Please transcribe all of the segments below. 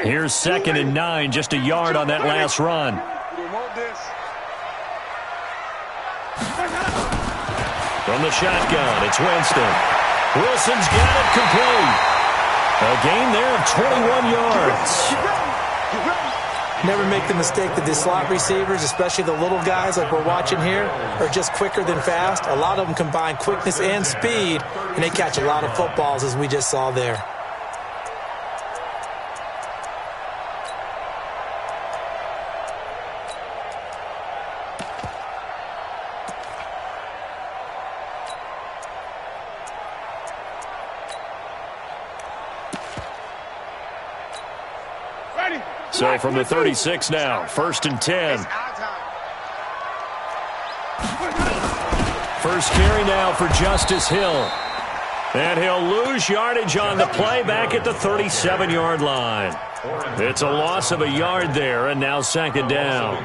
Here's 2nd and 9, just a yard on that last run. From the shotgun, it's Winston. Wilson's got it complete. A gain there of 21 yards. Never make the mistake that the slot receivers, especially the little guys like we're watching here, are just quicker than fast. A lot of them combine quickness and speed, and they catch a lot of footballs, as we just saw there. So from the 36 now, 1st and 10. First carry now for Justice Hill. And he'll lose yardage on the play back at the 37-yard line. It's a loss of a yard there, and now 2nd down.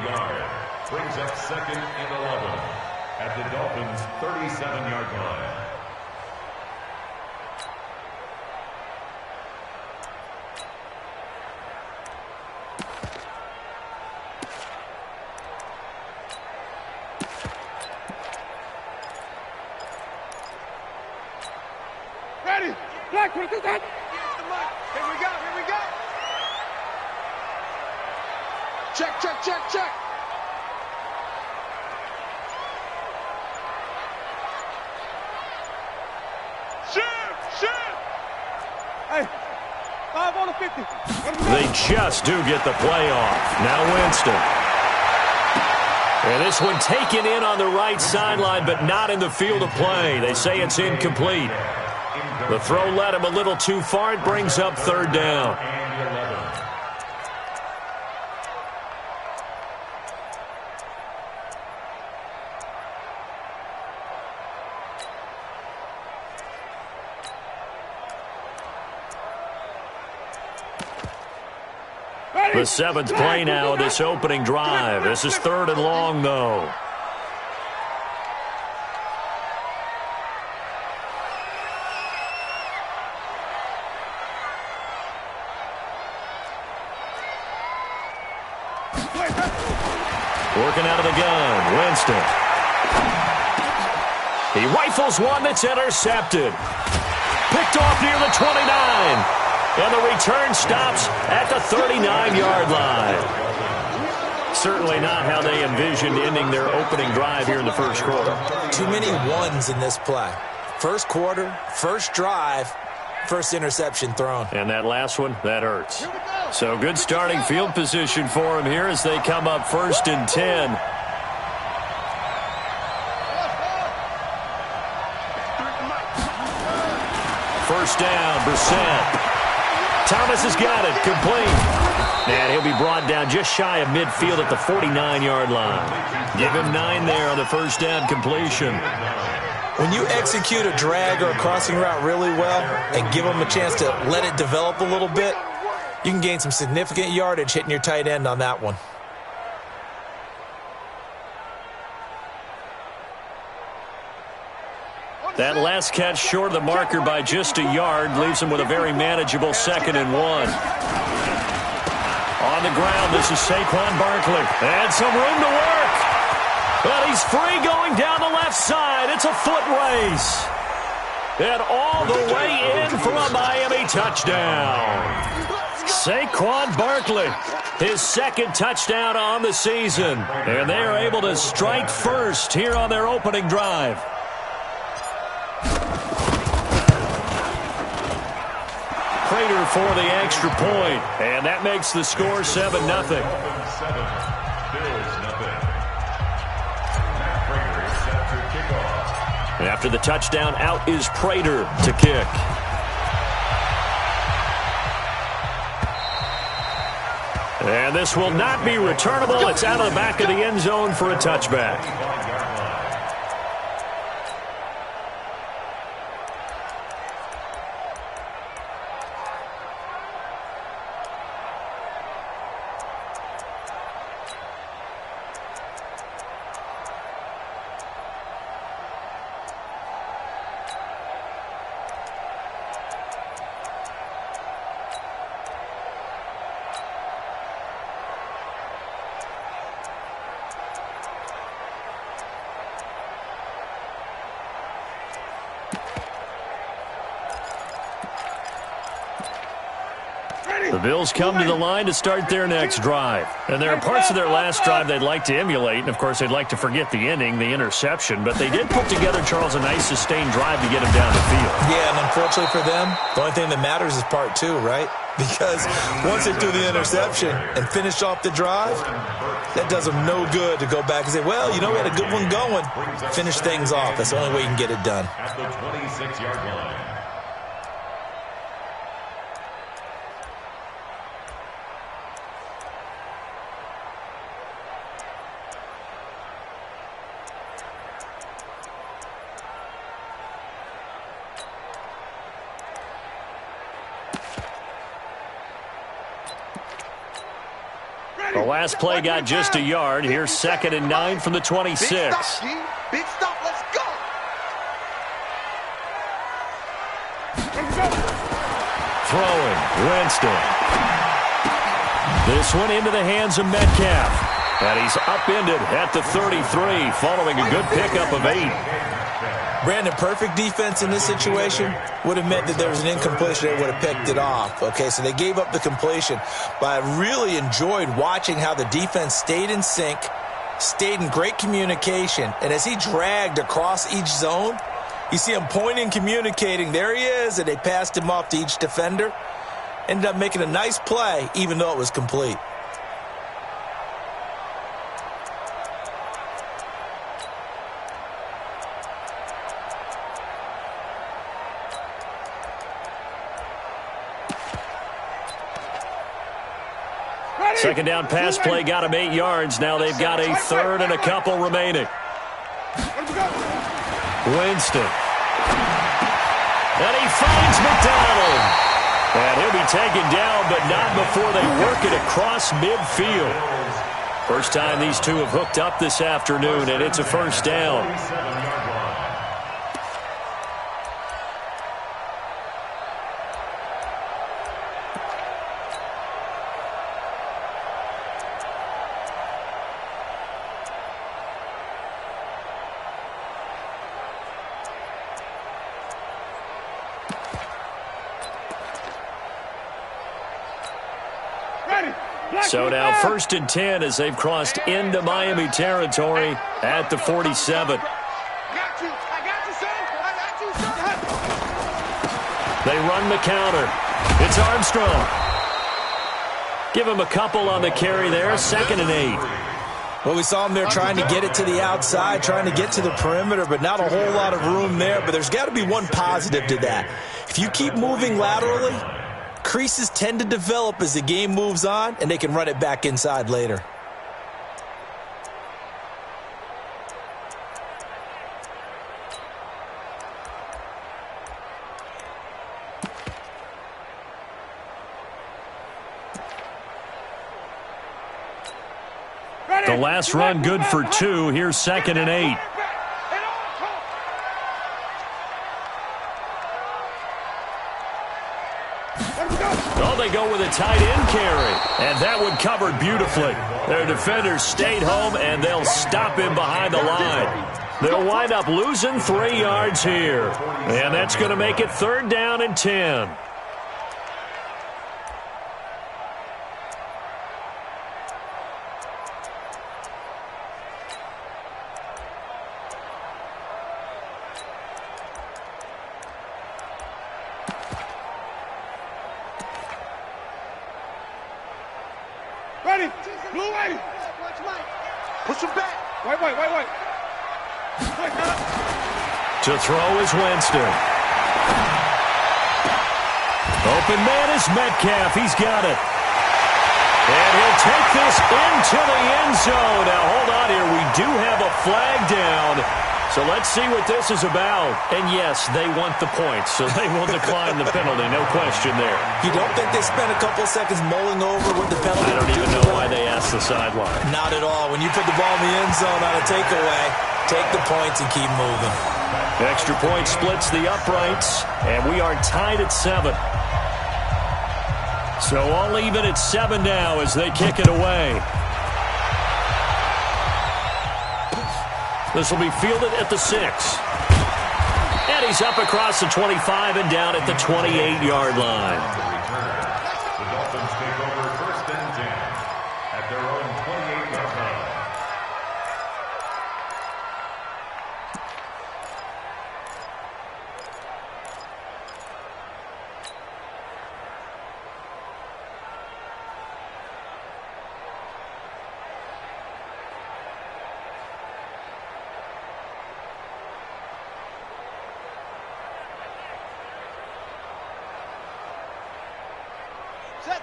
Brings up 2nd and 11 at the Dolphins' 37-yard line. Here we go. Check. Shoot. Hey, 5 on the 50. They just do get the play off. Now Winston. And this one taken in on the right sideline, but not in the field of play. They say it's incomplete. The throw led him a little too far. It brings up 3rd down. The 7th play now of this opening drive. This is 3rd and long, though. Working out of the gun, Winston. He rifles one that's intercepted. Picked off near the 29. And the return stops at the 39-yard line. Certainly not how they envisioned ending their opening drive here in the first quarter. Too many ones in this play. First quarter, first drive, first interception thrown. And that last one, that hurts. So good starting field position for them here as they come up 1st and 10. First down, Brissett. Thomas has got it, complete. And he'll be brought down just shy of midfield at the 49-yard line. Give him 9 there on the first down completion. When you execute a drag or a crossing route really well and give them a chance to let it develop a little bit, you can gain some significant yardage hitting your tight end on that one. That last catch short of the marker by just a yard leaves him with a very manageable 2nd and 1. On the ground, this is Saquon Barkley. And some room to work. But he's free going down the left side. It's a foot race. And all the way in for a Miami touchdown. Saquon Barkley, his 2nd touchdown on the season. And they are able to strike first here on their opening drive. Prater for the extra point, and that makes the score 7-0. After the touchdown, out is Prater to kick. And this will not be returnable. It's out of the back of the end zone for a touchback. The Bills come to the line to start their next drive. And there are parts of their last drive they'd like to emulate, and, of course, they'd like to forget the ending, the interception. But they did put together, Charles, a nice sustained drive to get him down the field. Yeah, and unfortunately for them, the only thing that matters is part two, right? Because once they do the interception and finish off the drive, that does them no good to go back and say, well, you know, we had a good one going. Finish things off. That's the only way you can get it done. At the 26-yard line. The last play got just a yard. Here's 2nd and 9 from the 26. Big stop, G. Big stop. Let's go. Throwing, Winston. This one into the hands of Metcalf. And he's upended at the 33, following a good pickup of 8. Brandon, perfect defense in this situation would have meant that there was an incompletion. They would have picked it off. Okay, so they gave up the completion. But I really enjoyed watching how the defense stayed in sync, stayed in great communication. And as he dragged across each zone, you see him pointing, communicating. There he is, and they passed him off to each defender. Ended up making a nice play, even though it was complete. Second down pass play got him 8 yards. Now they've got a 3rd and a couple remaining. Winston. And he finds McDonald. And he'll be taken down, but not before they work it across midfield. First time these two have hooked up this afternoon, and it's a first down. So now 1st and 10 as they've crossed into Miami territory at the 47. They run the counter. It's Armstrong. Give him a couple on the carry there. 2nd and 8. Well, we saw him there trying to get it to the outside, trying to get to the perimeter, but not a whole lot of room there. But there's got to be one positive to that. If you keep moving laterally, creases tend to develop as the game moves on, and they can run it back inside later. The last run good for 2. Here's 2nd and 8. Oh, they go with a tight end carry. And that one covered beautifully. Their defenders stayed home, and they'll stop him behind the line. They'll wind up losing 3 yards here. And that's going to make it 3rd down and 10. Ready. Blue ready. Push him back. Wait. To throw is Winston. Open man is Metcalf. He's got it. And he'll take this into the end zone. Now, hold on here. We do have a flag down. So let's see what this is about. And, yes, they want the points, so they will decline the penalty. No question there. You don't think they spent a couple of seconds mulling over what the penalty I don't even know why they asked the sideline. Not at all. When you put the ball in the end zone on a takeaway, take the points and keep moving. Extra point splits the uprights, and we are tied at 7. So all even at 7 now as they kick it away. This will be fielded at the 6. And he's up across the 25 and down at the 28-yard line. The Dolphins take over 1st and 10 at their own 28-yard line.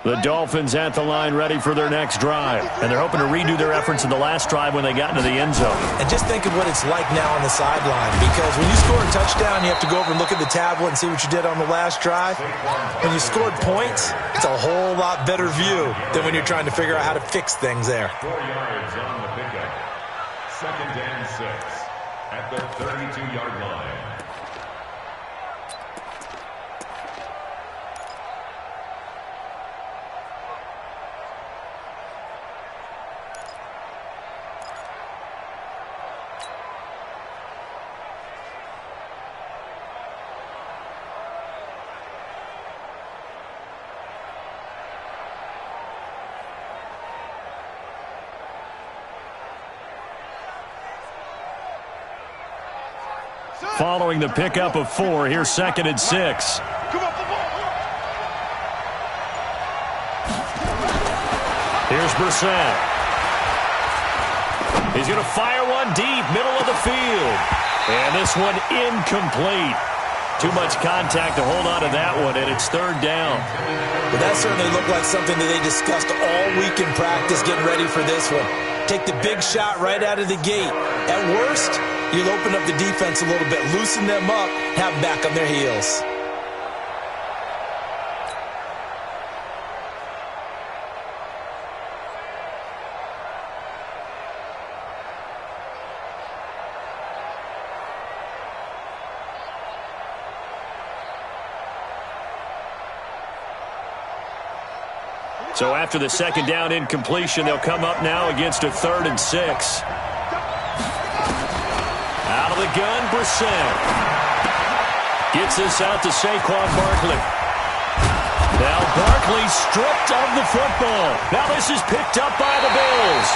The Dolphins at the line ready for their next drive. And they're hoping to redo their efforts in the last drive when they got into the end zone. And just think of what it's like now on the sideline. Because when you score a touchdown, you have to go over and look at the tablet and see what you did on the last drive. When you scored points, it's a whole lot better view than when you're trying to figure out how to fix things there. 4 yards on the pickup. 2nd and 6 at the 32-yard line. Following the pickup of 4, here's 2nd and 6. Here's Brissett. He's going to fire one deep, middle of the field. And this one incomplete. Too much contact to hold on to that one, and it's 3rd down. Well, that certainly looked like something that they discussed all week in practice, getting ready for this one. Take the big shot right out of the gate. At worst, you'll open up the defense a little bit, loosen them up, have them back on their heels. So after the 2nd down incompletion, they'll come up now against a 3rd and 6. Out of the gun, Brissett. Gets this out to Saquon Barkley. Now Barkley stripped of the football. Now this is picked up by the Bills.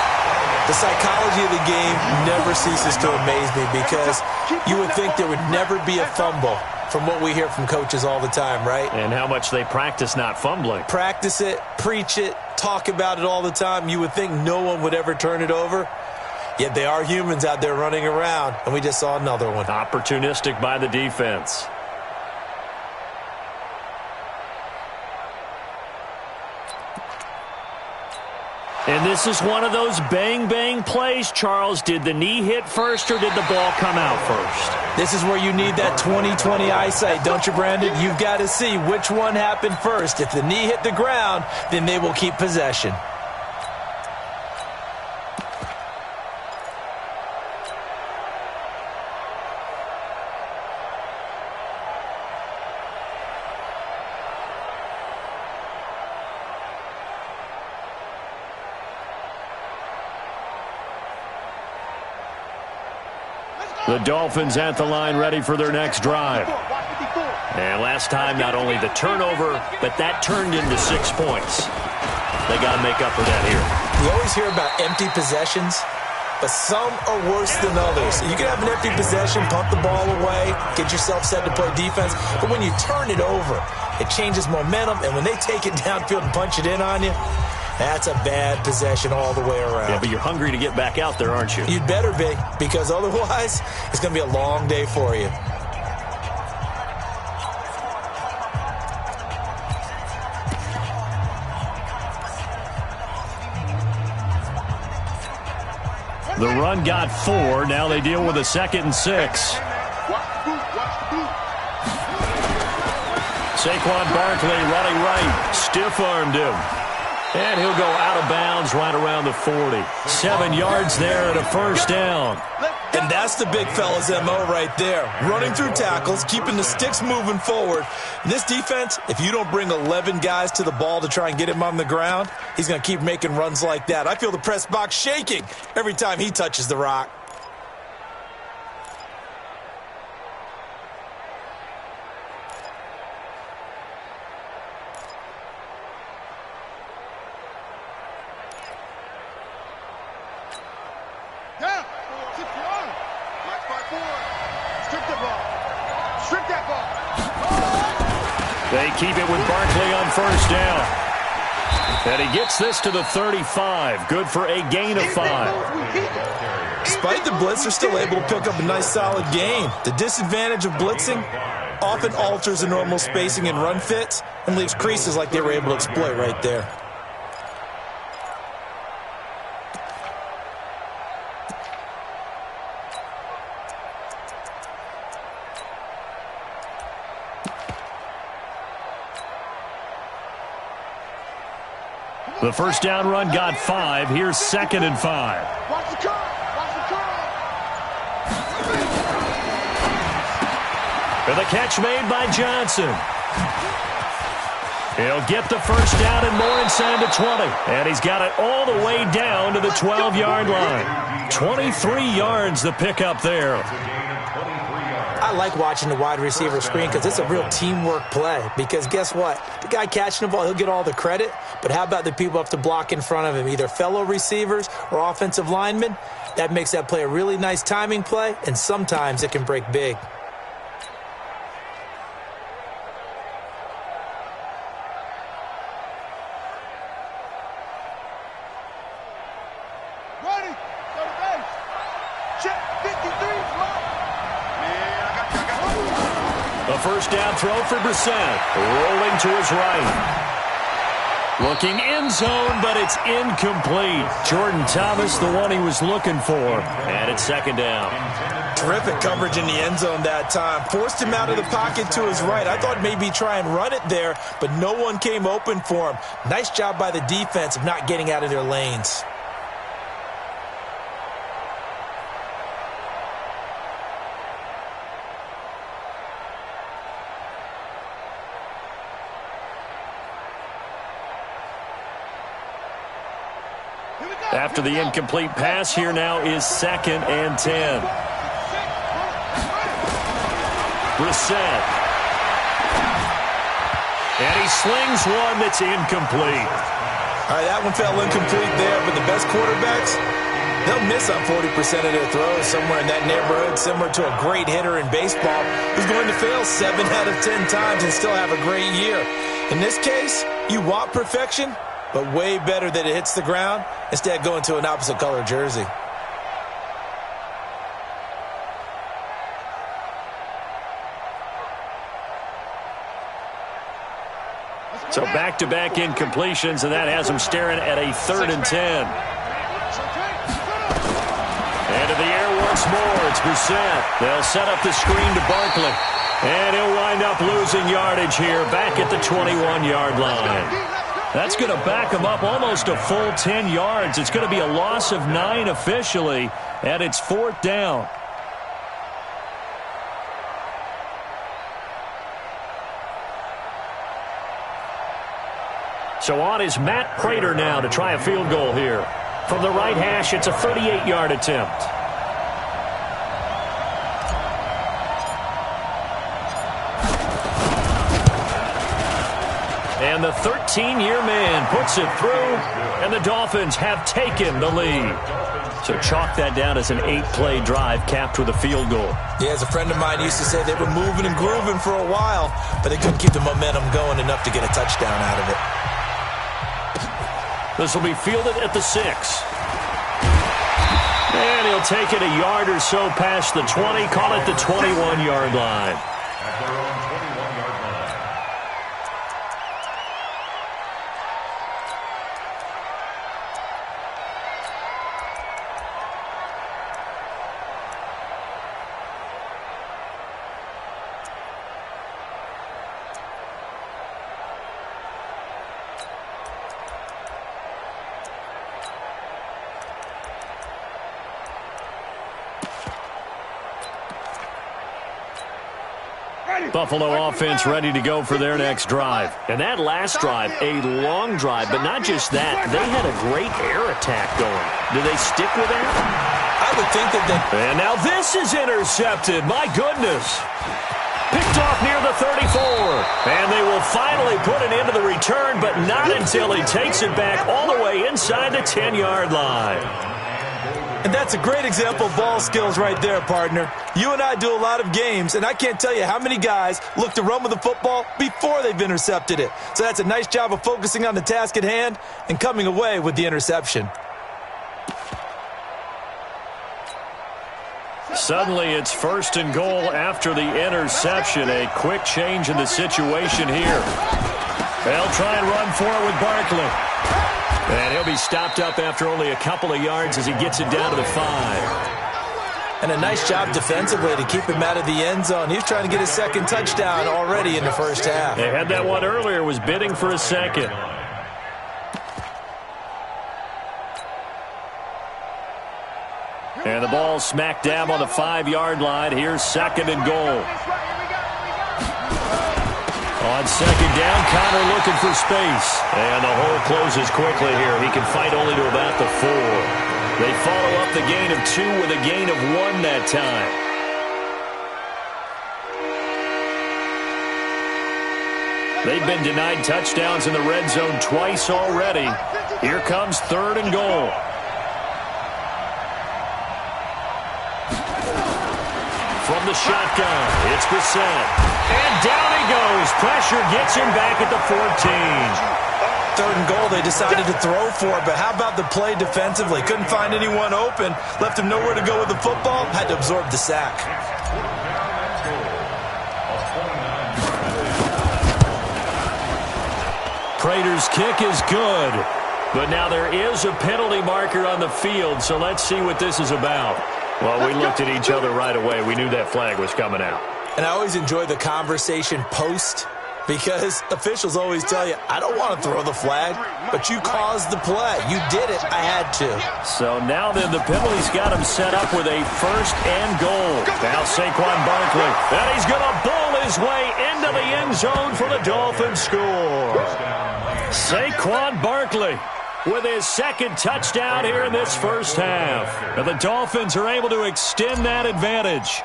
The psychology of the game never ceases to amaze me because you would think there would never be a fumble from what we hear from coaches all the time, right? And how much they practice not fumbling. Practice it, preach it, talk about it all the time. You would think no one would ever turn it over. Yet they are humans out there running around, and we just saw another one. Opportunistic by the defense. And this is one of those bang-bang plays, Charles. Did the knee hit first or did the ball come out first? This is where you need that 20/20 eyesight, don't you, Brandon? You've got to see which one happened first. If the knee hit the ground, then they will keep possession. The Dolphins at the line ready for their next drive. And last time, not only the turnover, but that turned into 6 points. They got to make up for that here. You always hear about empty possessions, but some are worse than others. You can have an empty possession, punt the ball away, get yourself set to play defense, but when you turn it over, it changes momentum, and when they take it downfield and punch it in on you, that's a bad possession all the way around. Yeah, but you're hungry to get back out there, aren't you? You'd better be, because otherwise, it's going to be a long day for you. The run got 4. Now they deal with a 2nd and 6. Saquon Barkley running right. Stiff-armed him. And he'll go out of bounds right around the 40. 7 yards there and a 1st down. And that's the big fella's MO right there. Running through tackles, keeping the sticks moving forward. In this defense, if you don't bring 11 guys to the ball to try and get him on the ground, he's going to keep making runs like that. I feel the press box shaking every time he touches the rock. They keep it with Barkley on first down. And he gets this to the 35. Good for a gain of 5. Despite the blitz, they're still able to pick up a nice, solid gain. The disadvantage of blitzing often alters the normal spacing and run fits and leaves creases like they were able to exploit right there. The first down run got 5. Here's 2nd and 5. Watch the curve. Watch the curve. And the catch made by Johnson. He'll get the first down and more inside the 20. And he's got it all the way down to the 12-yard line. 23 yards the pickup there. I like watching the wide receiver screen because it's a real teamwork play. Because guess what? The guy catching the ball, he'll get all the credit. But how about the people up to block in front of him, either fellow receivers or offensive linemen? That makes that play a really nice timing play, and sometimes it can break big. Ready. Go to base. Check 53's mark. A first down throw for Brissett. Rolling to his right. Looking end zone, but it's incomplete. Jordan Thomas, the one he was looking for. And it's 2nd down. Terrific coverage in the end zone that time. Forced him out of the pocket to his right. I thought maybe try and run it there, but no one came open for him. Nice job by the defense of not getting out of their lanes. After the incomplete pass, here now is 2nd and 10. Brissett. And he slings one that's incomplete. All right, that one fell incomplete there, but the best quarterbacks, they'll miss on 40% of their throws somewhere in that neighborhood, similar to a great hitter in baseball who's going to fail 7 out of 10 times and still have a great year. In this case, you want perfection, but way better that it hits the ground instead of going to an opposite color jersey. So back-to-back incompletions, and that has him staring at a 3rd and 10. And in the air once more, it's Brissett. They'll set up the screen to Barkley. And he'll wind up losing yardage here back at the 21-yard line. That's going to back him up almost a full 10 yards. It's going to be a loss of 9 officially, and it's 4th down. So on is Matt Prater now to try a field goal here. From the right hash, it's a 38-yard attempt. And the 13-year man puts it through, and the Dolphins have taken the lead. So chalk that down as an 8-play drive capped with a field goal. Yeah, as a friend of mine used to say, they were moving and grooving for a while, but they couldn't keep the momentum going enough to get a touchdown out of it. This will be fielded at the 6. And he'll take it a yard or so past the 20, call it the 21-yard line. At their own 21-yard line. Buffalo offense ready to go for their next drive. And that last drive, a long drive, but not just that. They had a great air attack going. Do they stick with that? I would think that they... And now this is intercepted. My goodness. Picked off near the 34. And they will finally put it into the return, but not until he takes it back all the way inside the 10-yard line. And that's a great example of ball skills right there, partner. You and I do a lot of games, and I can't tell you how many guys look to run with the football before they've intercepted it. So that's a nice job of focusing on the task at hand and coming away with the interception. Suddenly, it's 1st and goal after the interception. A quick change in the situation here. They'll try and run for it with Barkley. And he'll be stopped up after only a couple of yards as he gets it down to the 5. And a nice job defensively to keep him out of the end zone. He was trying to get his second touchdown already in the first half. They had that one earlier, was bidding for a second. And the ball smack dab on the 5-yard line. Here's 2nd and goal. On 2nd down, Connor looking for space. And the hole closes quickly here. He can fight only to about the 4. They follow up the gain of 2 with a gain of 1 that time. They've been denied touchdowns in the red zone twice already. Here comes 3rd and goal. From the shotgun, it's Brissett. And down he goes. Pressure gets him back at the 14. 3rd and goal, they decided to throw for it, but how about the play defensively? Couldn't find anyone open, left him nowhere to go with the football, had to absorb the sack. Prater's kick is good, but now there is a penalty marker on the field, so let's see what this is about. Well, we looked at each other right away. We knew that flag was coming out. And I always enjoy the conversation post because officials always tell you, I don't want to throw the flag, but you caused the play. You did it. I had to. So now then the penalty's got him set up with a 1st and goal. Now Saquon Barkley. And he's going to bowl his way into the end zone for the Dolphins score. Saquon Barkley with his 2nd touchdown here in this first half. And the Dolphins are able to extend that advantage.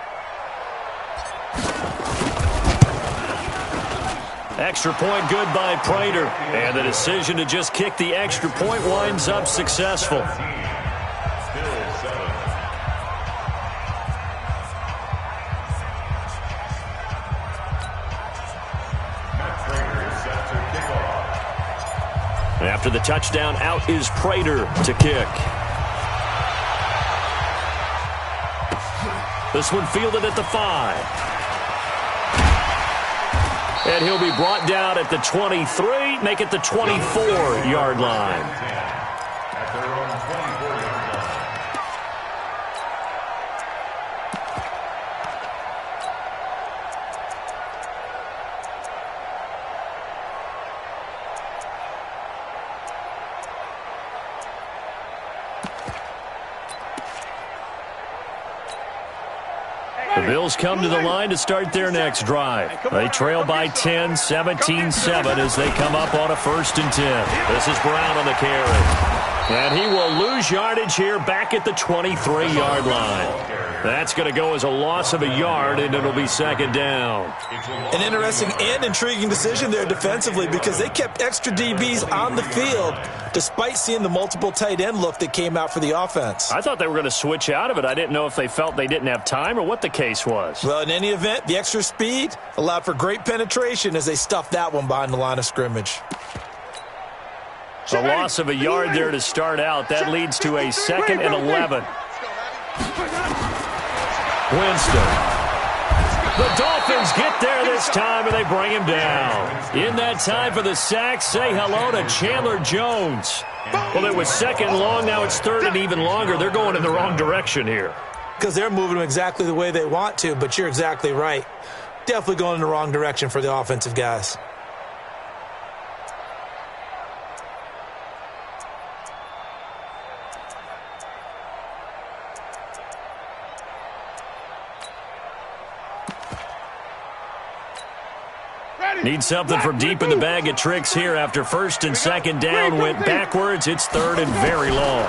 Extra point good by Prater. And the decision to just kick the extra point winds up successful. After the touchdown, out is Prater to kick. This one fielded at the 5. And he'll be brought down at the 23, make it the 24-yard line. The Bills come to the line to start their next drive. They trail by 10, 17-7 as they come up on a 1st and 10. This is Brown on the carry. And he will lose yardage here back at the 23-yard line. That's going to go as a loss of a yard, and it'll be 2nd down. An interesting and intriguing decision there defensively because they kept extra DBs on the field despite seeing the multiple tight end look that came out for the offense. I thought they were going to switch out of it. I didn't know if they felt they didn't have time or what the case was. Well, in any event, the extra speed allowed for great penetration as they stuffed that one behind the line of scrimmage. A loss of a yard there to start out. That leads to a 2nd and 11. Winston. The Dolphins get there this time, and they bring him down. In that time for the sack, say hello to Chandler Jones. Well, it was 2nd long. Now it's 3rd and even longer. They're going in the wrong direction here. Because they're moving them exactly the way they want to, but you're exactly right. Definitely going in the wrong direction for the offensive guys. Need something from deep in the bag of tricks here after 1st and 2nd down went backwards. It's 3rd and very long.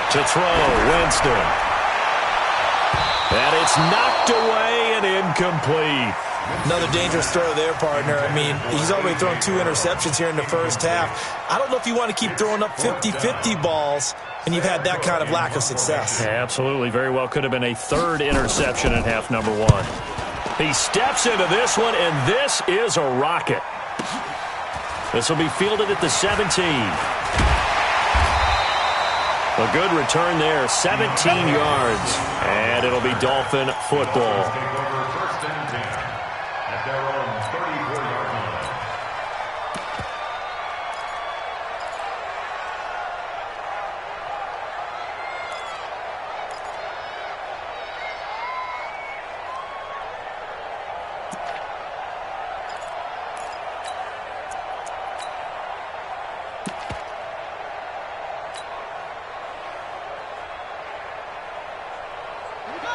To throw, Winston. And it's knocked away and incomplete. Another dangerous throw there, partner. I mean, he's already thrown 2 interceptions here in the first half. I don't know if you want to keep throwing up 50-50 balls, and you've had that kind of lack of success. Yeah, absolutely. Very well could have been a 3rd interception in half number 1. He steps into this one, and this is a rocket. This will be fielded at the 17. A good return there, 17 yards. And it'll be Dolphin football. First and 10 at their own 34-yard line.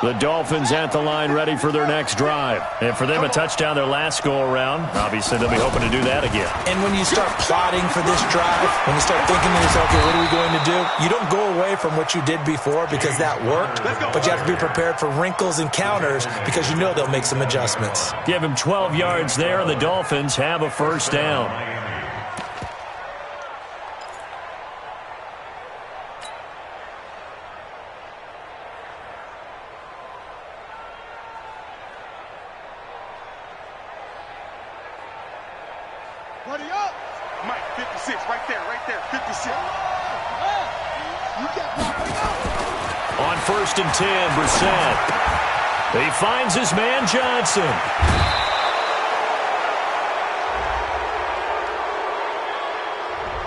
The Dolphins at the line ready for their next drive. And for them, a touchdown their last go-around. Obviously, they'll be hoping to do that again. And when you start plotting for this drive, when you start thinking to yourself, okay, what are we going to do? You don't go away from what you did before because that worked, but you have to be prepared for wrinkles and counters because you know they'll make some adjustments. Give him 12 yards there, and the Dolphins have a first down. Buddy up! Mike, 56, right there, 56. You got On 1st and 10, Brissett. He finds his man Johnson.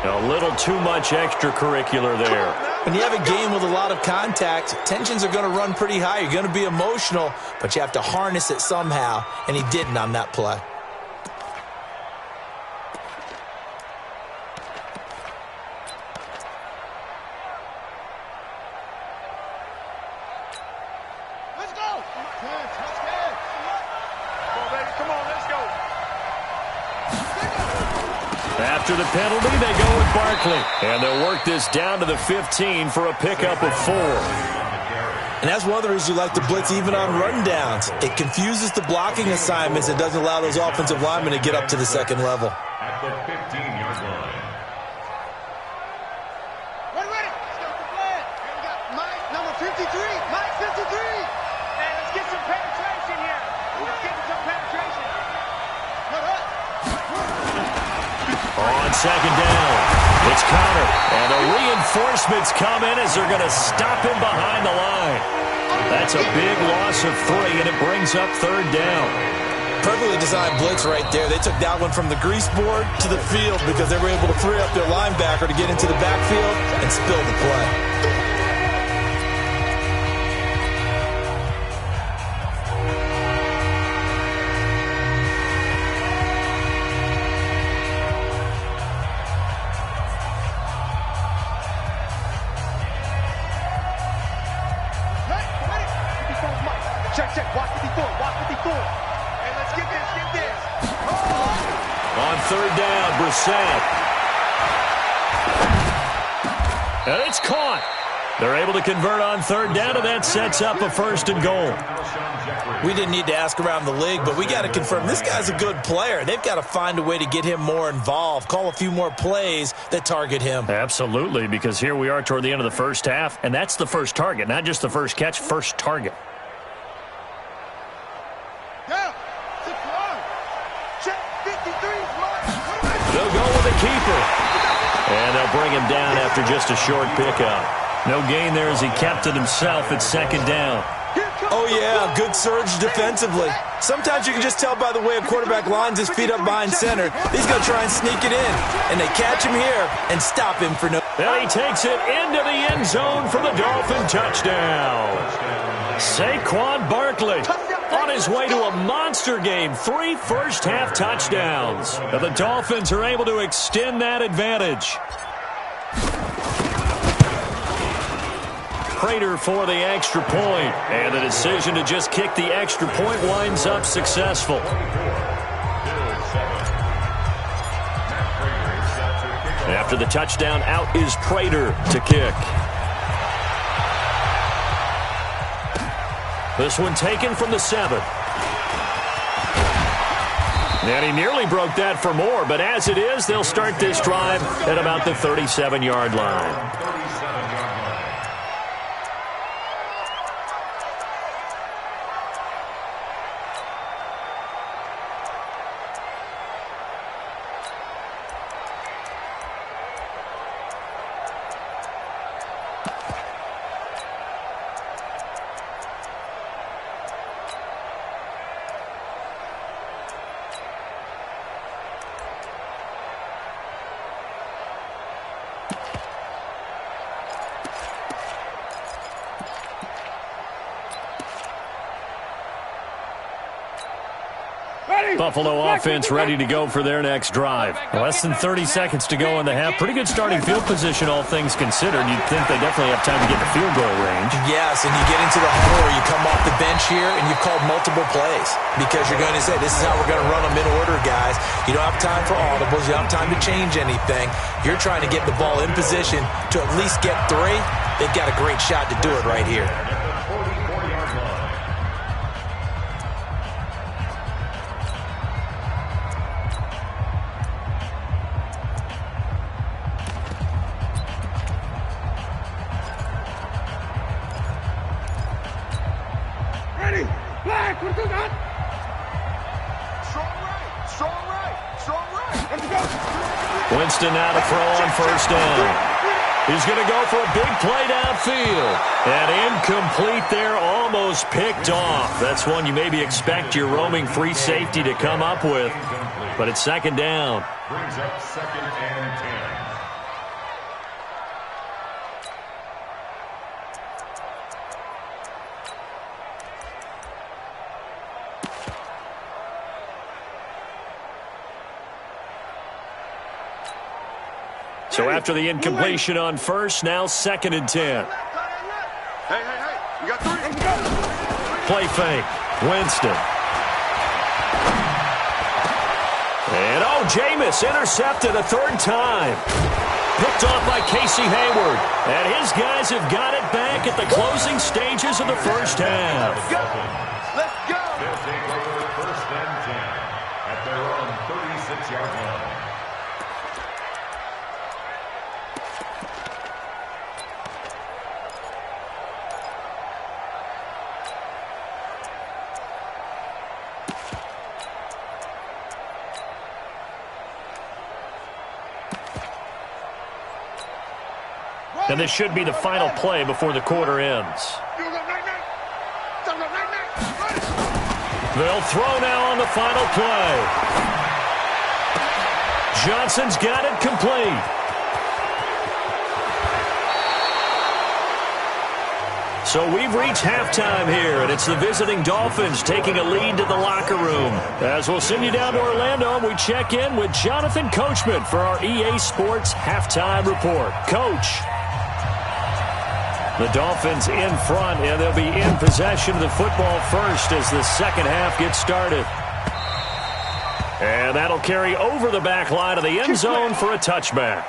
A little too much extracurricular there. When you have a game with a lot of contact, tensions are going to run pretty high. You're going to be emotional, but you have to harness it somehow, and he didn't on that play. Let's go! Come on, let's go. After the penalty, they go with Barkley. And they'll work this down to the 15 for a pickup of 4. And that's one of the reasons you like to blitz even on rundowns. It confuses the blocking assignments. It doesn't allow those offensive linemen to get up to the second level. At the 15-yard line. Ready! Start the plan. Here we got Mike, number 53. Mike, 53. Hey, let's get some penetration here. Let's get some penetration. On 2nd down, it's Connor. And the reinforcements come in as they're going to stop him behind the line. That's a big loss of 3, and it brings up 3rd down. Perfectly designed blitz right there. They took that one from the grease board to the field because they were able to free up their linebacker to get into the backfield and spill the play. Check, watch 54, watch 54. Hey, let's get this. On 3rd down, Brissett. And it's caught. They're able to convert on 3rd down, and that sets up a 1st and goal. We didn't need to ask around the league, but we got to confirm this guy's a good player. They've got to find a way to get him more involved, call a few more plays that target him. Absolutely, because here we are toward the end of the first half, and that's the first target, not just the first catch, first target. They'll go with the keeper. And they'll bring him down after just a short pickup. No gain there as he kept it himself at 2nd down. Oh, yeah, good surge defensively. Sometimes you can just tell by the way a quarterback lines his feet up behind center. He's going to try and sneak it in. And they catch him here and stop him for no... And he takes it into the end zone for the Dolphin touchdown. Saquon Barkley on his way to a monster game. 3 first-half touchdowns. And the Dolphins are able to extend that advantage. Prater for the extra point. And the decision to just kick the extra point winds up successful. After the touchdown, out is Prater to kick. This one taken from the 7. And he nearly broke that for more, but as it is, they'll start this drive at about the 37-yard line. Buffalo offense ready to go for their next drive. Less than 30 seconds to go in the half. Pretty good starting field position, all things considered. You'd think they definitely have time to get to field goal range. Yes, and you get into the huddle or you come off the bench here and you've called multiple plays because you're going to say, this is how we're going to run them in order, guys. You don't have time for audibles. You don't have time to change anything. You're trying to get the ball in position to at least get 3. They've got a great shot to do it right here. Winston now to throw on first down. He's going to go for a big play downfield. And incomplete there, almost picked off. That's one you maybe expect your roaming free safety to come up with. But it's second down. Brings up 2nd and 10. So after the incompletion on first, now 2nd and 10. Hey, you got 3. Play fake. Winston. And Jameis intercepted a 3rd time. Picked off by Casey Hayward. And his guys have got it back at the closing stages of the first half. Let's go. They'll take over 1st and 10 at their own 36-yard line. And this should be the final play before the quarter ends. They'll throw now on the final play. Johnson's got it complete. So we've reached halftime here, and it's the visiting Dolphins taking a lead to the locker room. As we'll send you down to Orlando, and we check in with Jonathan Coachman for our EA Sports Halftime Report. Coach. The Dolphins in front, and they'll be in possession of the football first as the second half gets started. And that'll carry over the back line of the end zone for a touchback.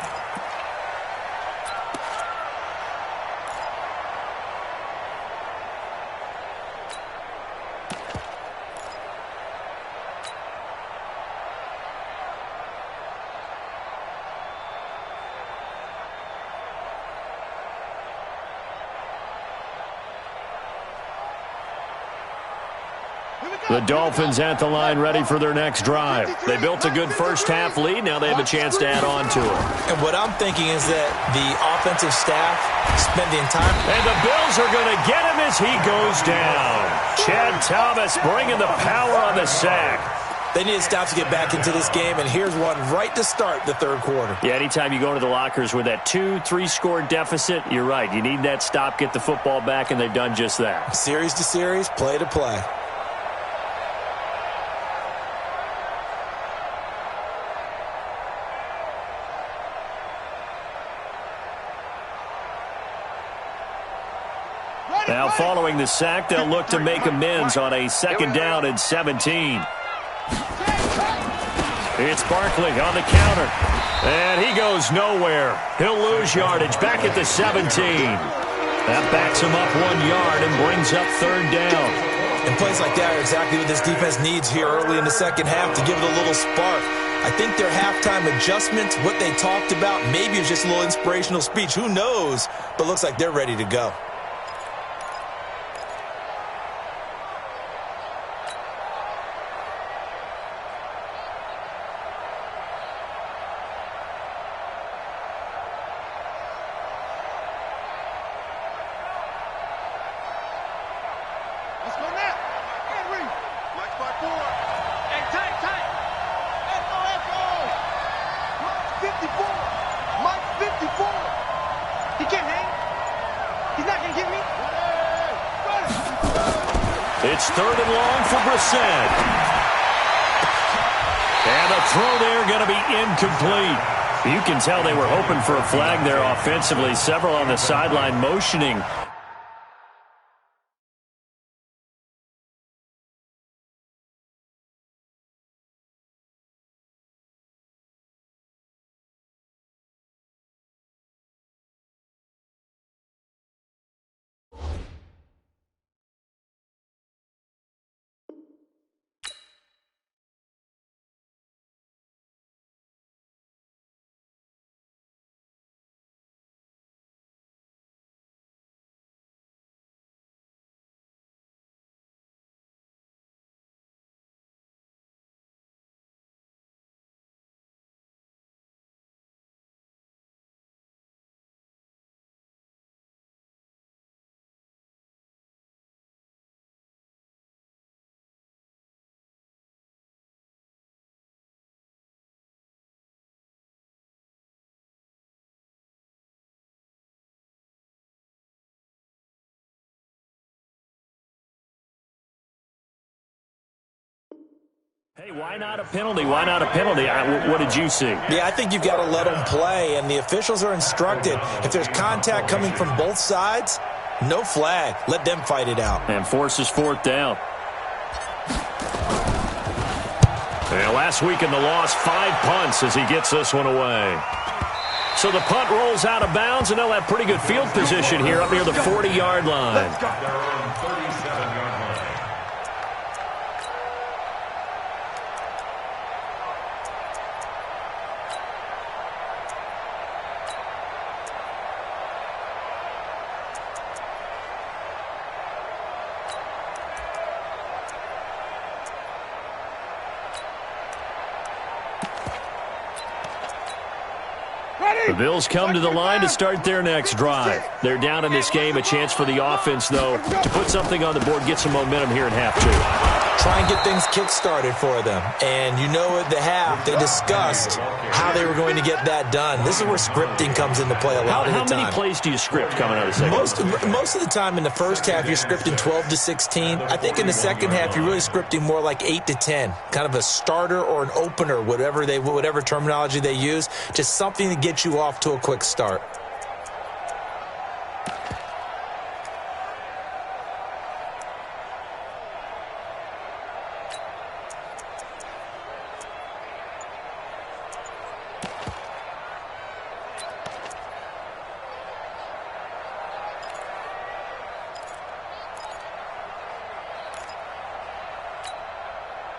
The Dolphins at the line ready for their next drive. They built a good first-half lead. Now they have a chance to add on to it. And what I'm thinking is that the offensive staff spending time. And the Bills are going to get him as he goes down. Chad Thomas bringing the power on the sack. They need to stop to get back into this game, and here's one right to start the third quarter. Yeah, anytime you go to the lockers with that 2-3 deficit, you're right. You need that stop, get the football back, and they've done just that. Series to series, play to play. Now following the sack, they'll look to make amends on a 2nd down and 17. It's Barkley on the counter. And he goes nowhere. He'll lose yardage back at the 17. That backs him up 1 yard and brings up 3rd down. And plays like that are exactly what this defense needs here early in the second half to give it a little spark. I think their halftime adjustments, what they talked about, maybe it was just a little inspirational speech. Who knows? But looks like they're ready to go. It's 3rd and long for Brissett. And the throw there going to be incomplete. You can tell they were hoping for a flag there offensively. Several on the sideline motioning. Hey, why not a penalty? Why not a penalty? What did you see? Yeah, I think you've got to let them play, and the officials are instructed. If there's contact coming from both sides, no flag. Let them fight it out. And forces 4th down. And last week in the loss, 5 punts as he gets this one away. So the punt rolls out of bounds, and they'll have pretty good field position here up near the 40-yard line. Their own 37-yard line. The Bills come to the line to start their next drive. They're down in this game. A chance for the offense, though, to put something on the board, get some momentum here in half 2. Try and get things kick-started for them. And you know at the half, they discussed how they were going to get that done. This is where scripting comes into play a lot of the time. How many plays do you script coming out of the second? Most of the time in the first half, you're scripting 12 to 16. I think in the second half, you're really scripting more like 8 to 10. Kind of a starter or an opener, whatever terminology they use. Just something to get you off to a quick start.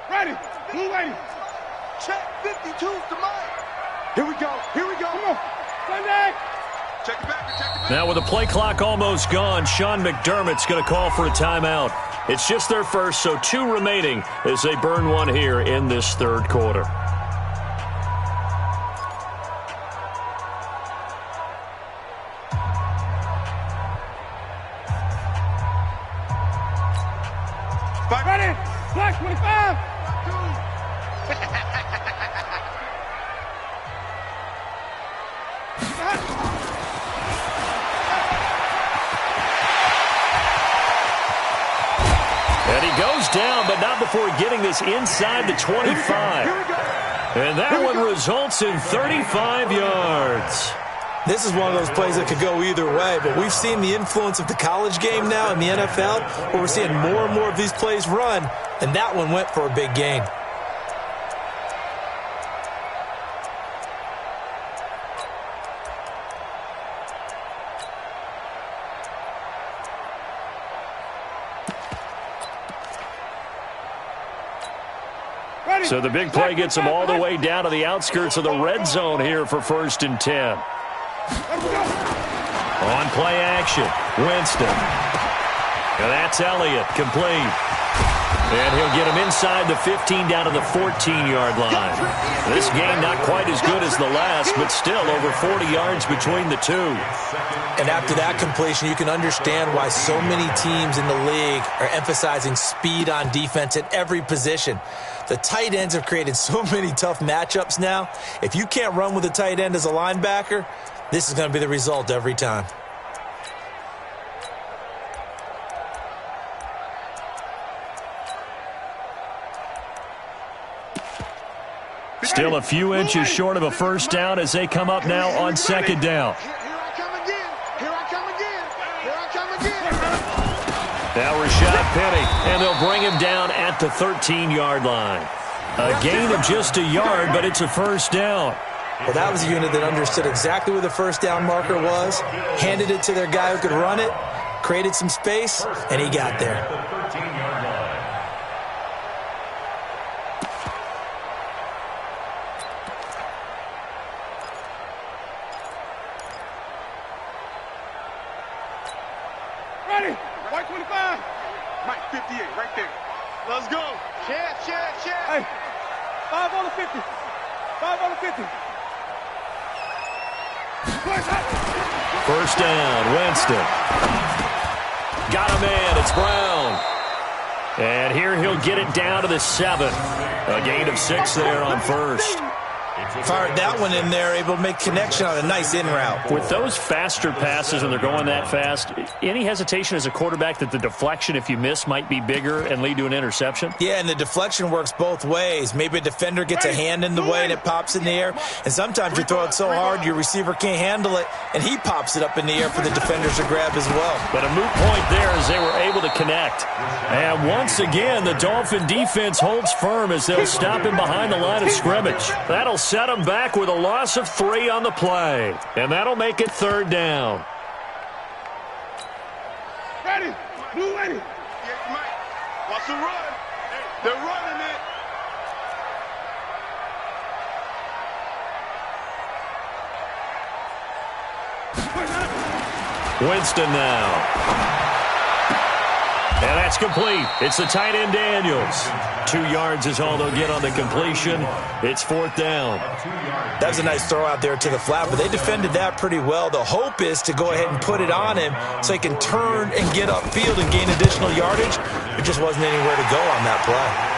Ready. Blue lady. Check 52 to Mike. Here we go. Here we go. Come on. Sunday. Check it back. Now with the play clock almost gone, Sean McDermott's going to call for a timeout. It's just their first, so 2 remaining as they burn one here in this 3rd quarter. Ready. Black 25. And he goes down, but not before getting this inside the 25. And that one results in 35 yards. This is one of those plays that could go either way, but we've seen the influence of the college game now in the NFL, where we're seeing more and more of these plays run, and that one went for a big gain. So the big play gets them all the way down to the outskirts of the red zone here for 1st and 10. On play action, Winston. And that's Elliott, complete. And he'll get him inside the 15 down to the 14-yard line. This game not quite as good as the last, but still over 40 yards between the two. And after that completion, you can understand why so many teams in the league are emphasizing speed on defense at every position. The tight ends have created so many tough matchups now. If you can't run with a tight end as a linebacker, this is going to be the result every time. Still a few inches short of a first down as they come up now on 2nd down. Here I come again. Here I come again. Here I come again. Now Rashad Penny, and they'll bring him down at the 13-yard line. A gain of just a yard, but it's a first down. Well, that was a unit that understood exactly where the first down marker was, handed it to their guy who could run it, created some space, and he got there. Ready? White 25. Mike 58, right there. Let's go. Chef. Hey, 5 on the 50. 5 on the 50. First down, Winston. Got a man, it's Brown. And here he'll get it down to the 7. A gain of 6 there on first. Fired that one in there, able to make connection on a nice in route. With those faster passes and they're going that fast, any hesitation as a quarterback that the deflection, if you miss, might be bigger and lead to an interception? Yeah, and the deflection works both ways. Maybe a defender gets a hand in the way and it pops in the air. And sometimes you throw it so hard your receiver can't handle it, and he pops it up in the air for the defenders to grab as well. But a moot point there as they were able to connect. And once again, the Dolphin defense holds firm as they'll stop him behind the line of scrimmage. That'll set him back with a loss of 3 on the play. And that'll make it 3rd down. Ready? Blue ready. Yeah, Mike. Watch the run. They're running it. Winston now. And that's complete. It's the tight end Daniels. 2 yards is all they'll get on the completion. It's 4th down. That was a nice throw out there to the flat, but they defended that pretty well. The hope is to go ahead and put it on him so he can turn and get upfield and gain additional yardage. There just wasn't anywhere to go on that play.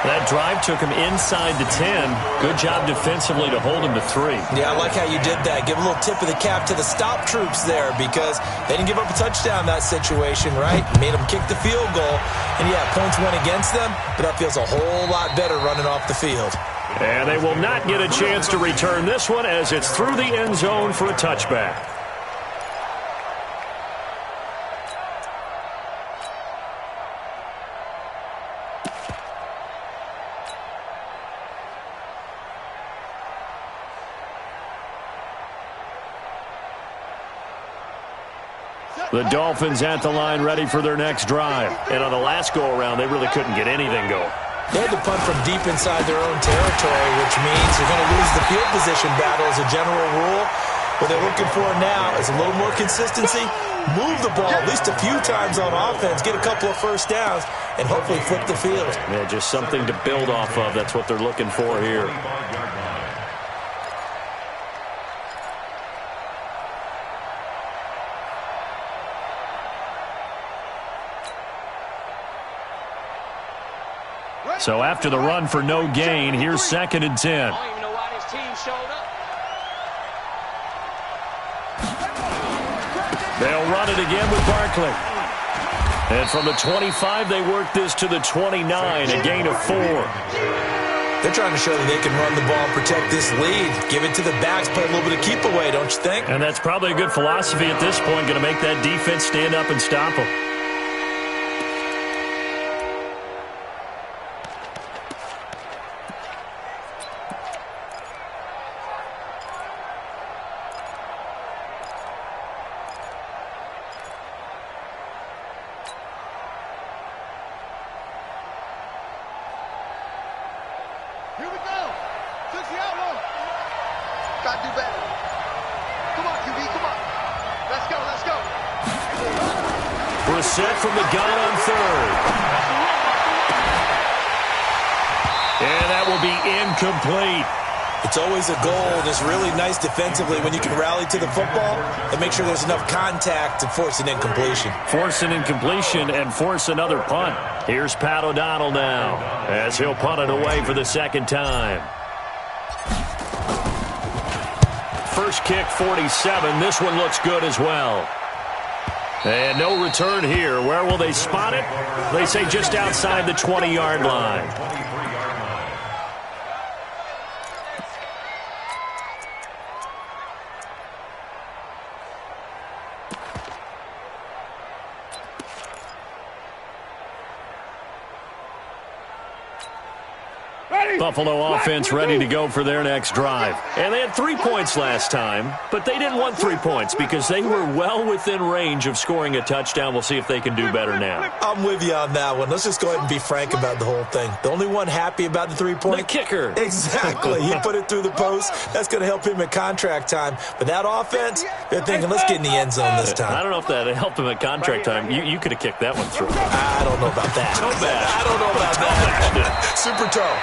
That drive took him inside the 10. Good job defensively to hold him to 3. Yeah, I like how you did that. Give a little tip of the cap to the stop troops there because they didn't give up a touchdown in that situation, right? Made them kick the field goal. And, yeah, points went against them, but that feels a whole lot better running off the field. And they will not get a chance to return this one as it's through the end zone for a touchback. The Dolphins at the line ready for their next drive. And on the last go-around, they really couldn't get anything going. They had to punt from deep inside their own territory, which means they're going to lose the field position battle as a general rule. What they're looking for now is a little more consistency, move the ball at least a few times on offense, get a couple of first downs, and hopefully flip the field. Yeah, just something to build off of. That's what they're looking for here. So after the run for no gain, here's 2nd and 10. I don't even know why this team showed up. They'll run it again with Barkley. And from the 25, they work this to the 29, a gain of 4. They're trying to show that they can run the ball and protect this lead. Give it to the backs, play a little bit of keep away, don't you think? And that's probably a good philosophy at this point, going to make that defense stand up and stop them. not do better. Come on, QB, come on. Let's go, let's go. Brissett from the gun on third. And that will be incomplete. It's always a goal, and it's really nice defensively when you can rally to the football and make sure there's enough contact to force an incompletion. Force an incompletion and force another punt. Here's Pat O'Donnell now as he'll punt it away for the second time. First kick, 47. This one looks good as well. And no return here. Where will they spot it? They say just outside the 20-yard line. Buffalo offense ready to go for their next drive. And they had 3 points last time, but they didn't want 3 points because they were well within range of scoring a touchdown. We'll see if they can do better now. I'm with you on that one. Let's just go ahead and be frank about the whole thing. The only one happy about the 3-point? The kicker. Exactly. He put it through the post. That's going to help him at contract time. But that offense, they're thinking, let's get in the end zone this time. I don't know if that helped him at contract time. You could have kicked that one through. I don't know about that. Toe bash. I don't know about that. Super toe.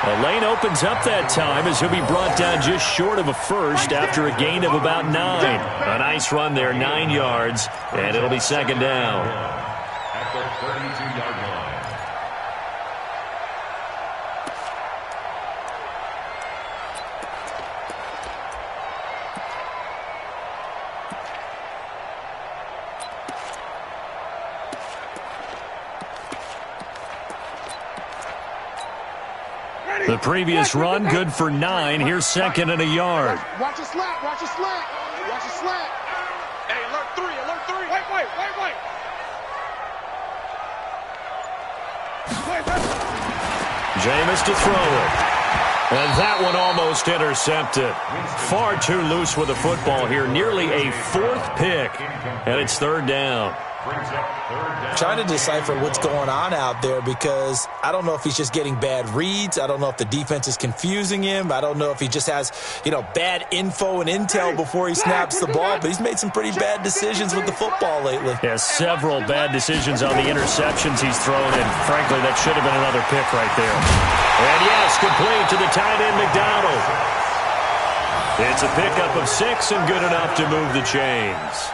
The lane opens up that time as he'll be brought down just short of a first after a gain of about 9. A nice run there, 9 yards, and it'll be second down. At the 32-yard line. The previous run, good for 9. Here's second and a yard. Watch a slant, watch a slant, watch a slant. Hey, alert 3, alert 3. Wait. Jameis to throw it. And that one almost intercepted. Far too loose with the football here. Nearly a 4th pick. And it's third down. Trying to decipher what's going on out there because I don't know if he's just getting bad reads. I don't know if the defense is confusing him. I don't know if he just has, bad info and intel before he snaps the ball. But he's made some pretty bad decisions with the football lately. Yeah, several bad decisions on the interceptions he's thrown. And frankly, that should have been another pick right there. And yes, complete to the tight end, McDonald. It's a pickup of 6 and good enough to move the chains.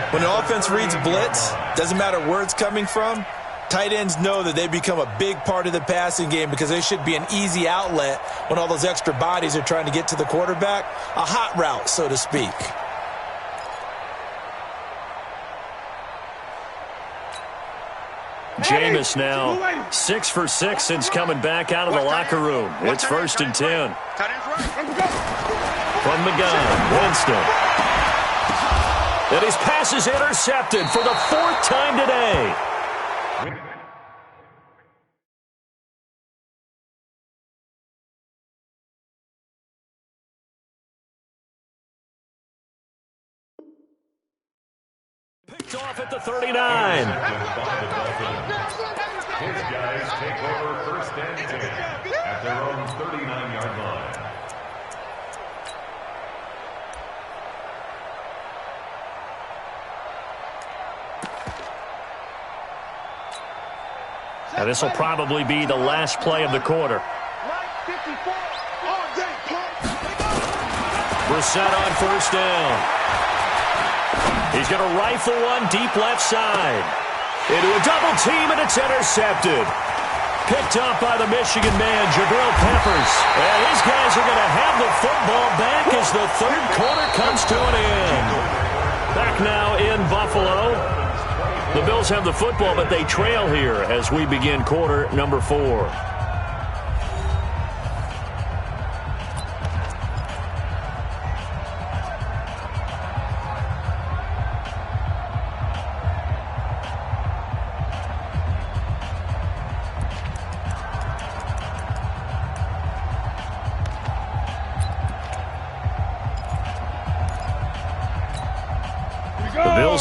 When the offense reads blitz, doesn't matter where it's coming from, tight ends know that they become a big part of the passing game because they should be an easy outlet when all those extra bodies are trying to get to the quarterback. A hot route, so to speak. Jameis now 6 for 6 since coming back out of the locker room. It's 1st and 10. From the gun, Winston. And his pass is intercepted for the 4th time today. Picked off at the 39. His guys take over 1st and 10 at their own 39-yard line. Now this will probably be the last play of the quarter. Brissett on 1st down. He's going to rifle one deep left side. Into a double team, and it's intercepted. Picked up by the Michigan man, Jabril Peppers. And these guys are going to have the football back as the 3rd quarter comes to an end. Back now in Buffalo. The Bills have the football, but they trail here as we begin quarter number 4.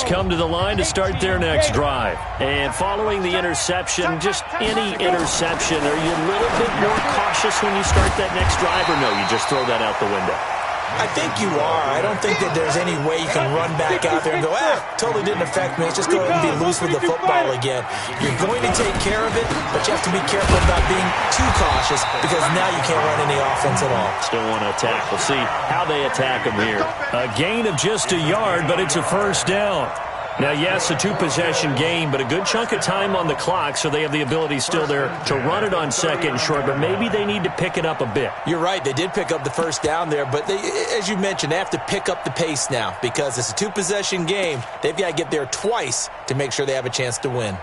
Come to the line to start their next drive. And following the interception, just any interception, are you a little bit more cautious when you start that next drive, or no, you just throw that out the window? I think you are. I don't think that there's any way you can run back out there and go, totally didn't affect me. Let's just go ahead and be loose with the football again. You're going to take care of it, but you have to be careful about being too cautious because now you can't run any offense at all. Still want to attack. We'll see how they attack him here. A gain of just a yard, but it's a first down. Now, yes, a two-possession game, but a good chunk of time on the clock, so they have the ability still there to run it on second and short, but maybe they need to pick it up a bit. You're right. They did pick up the first down there, but they, as you mentioned, they have to pick up the pace now because it's a two-possession game. They've got to get there twice to make sure they have a chance to win.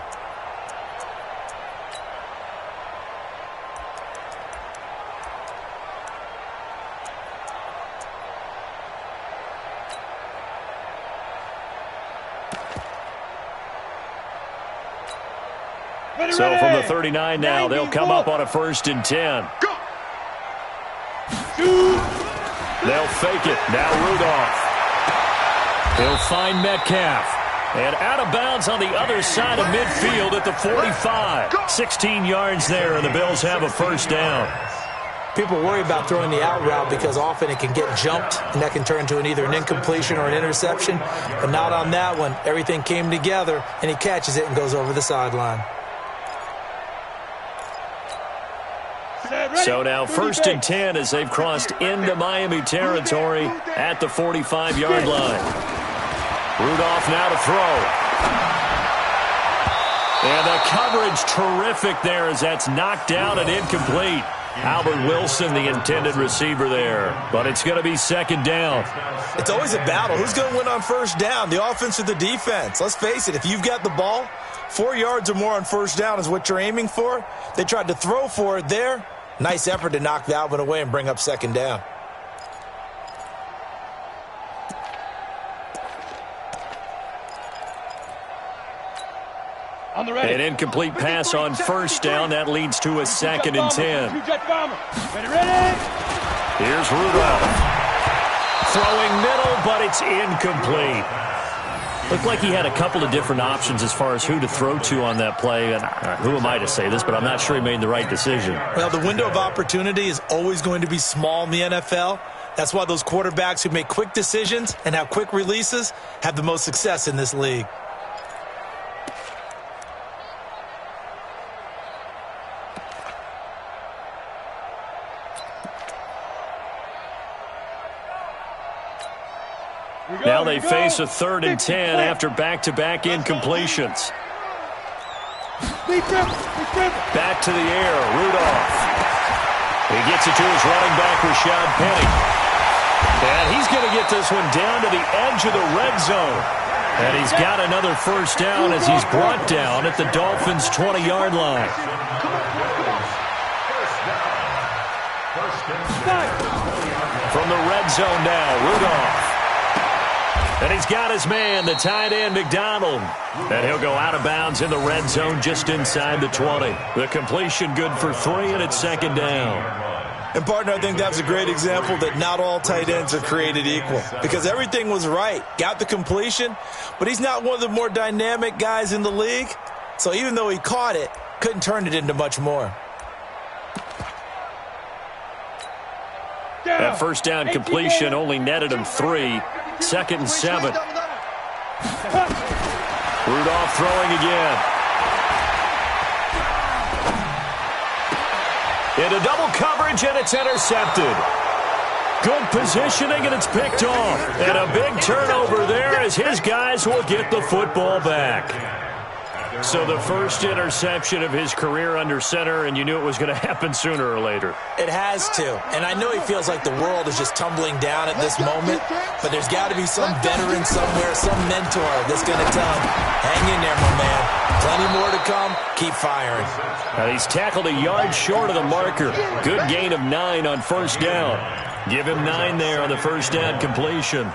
So from the 39 now, they'll come up on a 1st and 10. They'll fake it. Now Rudolph. He'll find Metcalf. And out of bounds on the other side of midfield at the 45. 16 yards there, and the Bills have a first down. People worry about throwing the out route because often it can get jumped, and that can turn into either an incompletion or an interception. But not on that one. Everything came together, and he catches it and goes over the sideline. So now 1st and 10 as they've crossed into Miami territory at the 45-yard line. Rudolph now to throw. And the coverage terrific there as that's knocked down and incomplete. Albert Wilson, the intended receiver there. But it's going to be 2nd down. It's always a battle. Who's going to win on 1st down, the offense or the defense? Let's face it, if you've got the ball, 4 yards or more on 1st down is what you're aiming for. They tried to throw for it there. Nice effort to knock that one away and bring up 2nd down. An incomplete pass on 1st down. That leads to a 2nd and 10. Here's Rudolph. Throwing middle, but it's incomplete. Looked like he had a couple of different options as far as who to throw to on that play. And who am I to say this, but I'm not sure he made the right decision. Well, the window of opportunity is always going to be small in the NFL. That's why those quarterbacks who make quick decisions and have quick releases have the most success in this league. Now they face a 3rd and 10 after back-to-back incompletions. Back to the air, Rudolph. He gets it to his running back, Rashad Penny. And he's going to get this one down to the edge of the red zone. And he's got another first down as he's brought down at the Dolphins' 20-yard line. From the red zone now, Rudolph. And he's got his man, the tight end, McDonald. And he'll go out of bounds in the red zone just inside the 20. The completion good for 3, and it's 2nd down. And, partner, I think that was a great example that not all tight ends are created equal because everything was right. Got the completion, but he's not one of the more dynamic guys in the league. So even though he caught it, couldn't turn it into much more. That first down completion only netted him 3. 2nd and 7. Rudolph throwing again. Into double coverage, and it's intercepted. Good positioning, and it's picked off. And a big turnover there as his guys will get the football back. So the first interception of his career under center, and you knew it was going to happen sooner or later. It has to. And I know he feels like the world is just tumbling down at this moment, but there's got to be some veteran somewhere, some mentor that's going to tell him, hang in there, my man. Plenty more to come. Keep firing. Now he's tackled a yard short of the marker. Good gain of 9 on first down. Give him 9 there on the first down completion.